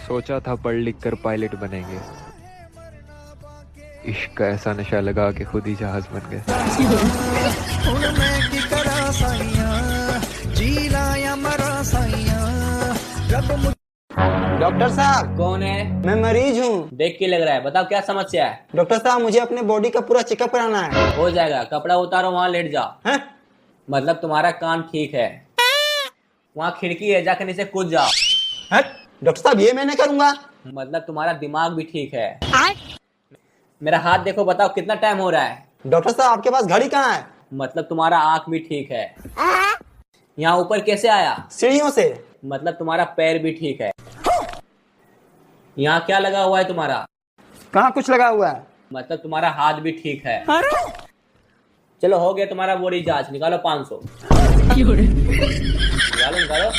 सोचा था पढ़ लिख कर पायलट बनेंगे, इश्क का ऐसा नशा लगा के खुद ही जहाज बन गए। डॉक्टर साहब, कौन है? मैं मरीज हूँ। देख के लग रहा है, बताओ क्या समस्या है। डॉक्टर साहब, मुझे अपने बॉडी का पूरा चेकअप कराना है। हो जाएगा, कपड़ा उतारो, वहाँ लेट जाओ। हैं? मतलब तुम्हारा कान ठीक है, वहाँ खिड़की है, जाकर नीचे कूद जाओ। हैं? डॉक्टर साहब, ये मैं नहीं करूँगा। मतलब तुम्हारा दिमाग भी ठीक है। मेरा हाथ देखो, बताओ कितना टाइम हो रहा है। डॉक्टर साहब, आपके पास घड़ी कहाँ है? मतलब तुम्हारा आँख भी ठीक है। यहाँ ऊपर कैसे आया? सीढ़ियों से। मतलब तुम्हारा पैर भी ठीक है। यहाँ क्या लगा हुआ है तुम्हारा? कहाँ कुछ लगा हुआ है? मतलब तुम्हारा हाथ भी ठीक है। चलो हो गया तुम्हारा बॉडी जांच, निकालो 500। निकालो निकालो।